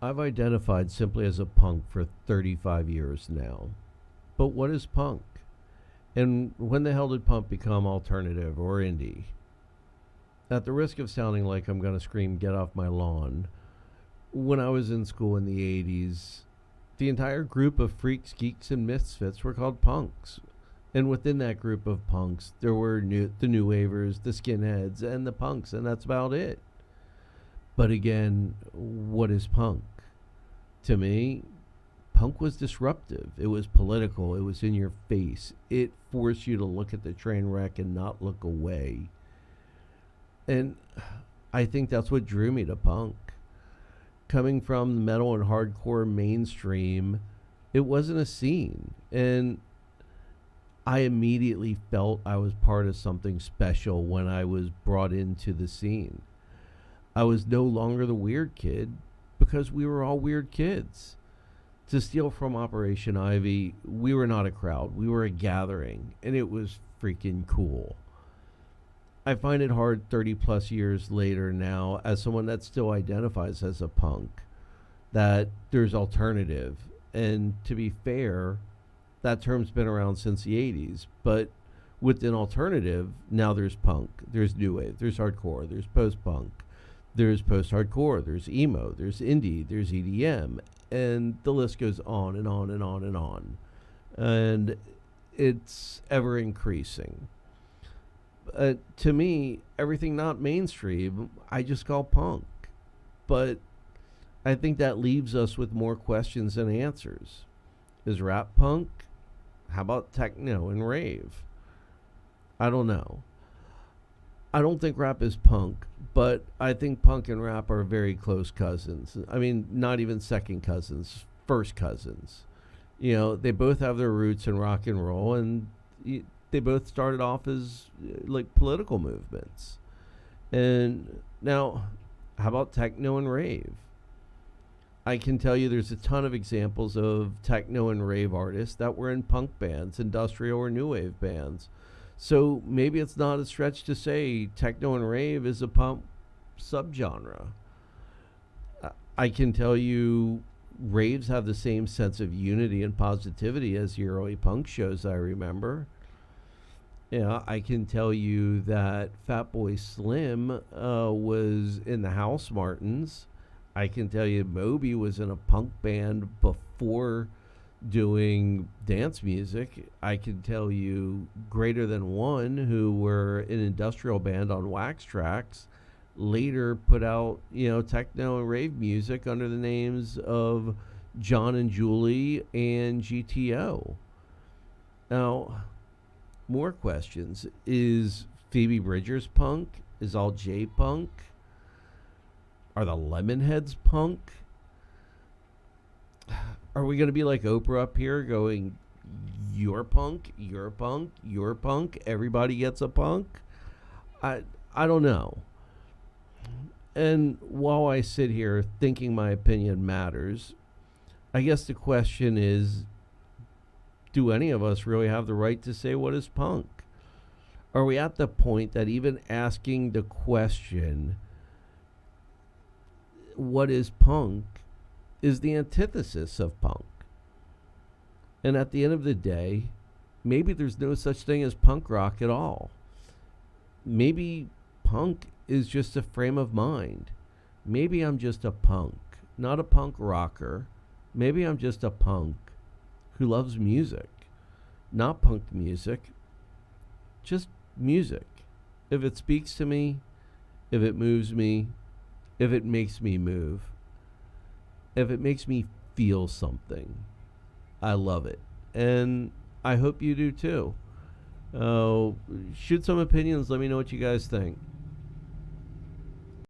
I've identified simply as a punk for 35 years now. But what is punk? And when the hell did punk become alternative or indie? At the risk of sounding like I'm going to scream, get off my lawn, when I was in school in the 80s, the entire group of freaks, geeks, and misfits were called punks. And within that group of punks, there were the new wavers, the skinheads, and the punks, and that's about it. But again, what is punk? To me, punk was disruptive. It was political. It was in your face. It forced you to look at the train wreck and not look away. And I think that's what drew me to punk. Coming from the metal and hardcore mainstream, it wasn't a scene. And I immediately felt I was part of something special when I was brought into the scene. I was no longer the weird kid because we were all weird kids. To steal from Operation Ivy, we were not a crowd. We were a gathering, and it was freaking cool. I find it hard 30 plus years later now, as someone that still identifies as a punk, that there's alternative. And to be fair, that term's been around since the 80s. But within alternative, now there's punk, there's new wave, there's hardcore, there's post-punk, there's post-hardcore, there's emo, there's indie, there's EDM. And the list goes on and on and on and on. And it's ever increasing. To me, everything not mainstream, I just call punk. But I think that leaves us with more questions than answers. Is rap punk? How about techno and rave? I don't know. I don't think rap is punk, but I think punk and rap are very close cousins. I mean, not even second cousins, first cousins. You know, they both have their roots in rock and roll, and they both started off as like political movements. And now, how about techno and rave? I can tell you there's a ton of examples of techno and rave artists that were in punk bands, industrial or new wave bands. So maybe it's not a stretch to say techno and rave is a punk subgenre. I can tell you raves have the same sense of unity and positivity as the early punk shows I remember. Yeah, I can tell you that Fatboy Slim was in the House Martins. I can tell you Moby was in a punk band before doing dance music. I can tell you Greater Than One, who were an industrial band on Wax Trax, later put out, techno and rave music under the names of John and Julie and GTO. Now, more questions. Is Phoebe Bridgers punk? Is All J punk? Are the Lemonheads punk? Are we going to be like Oprah up here going, you're punk, you're punk, you're punk, everybody gets a punk? I don't know. And while I sit here thinking my opinion matters, I guess the question is, do any of us really have the right to say what is punk? Are we at the point that even asking the question, what is punk, is the antithesis of punk? And at the end of the day, maybe there's no such thing as punk rock at all. Maybe punk is just a frame of mind. Maybe I'm just a punk, not a punk rocker. Maybe I'm just a punk who loves music. Not punk music, just music. If it speaks to me, if it moves me, if it makes me move, if it makes me feel something, I love it. And I hope you do too. Shoot some opinions. Let me know what you guys think.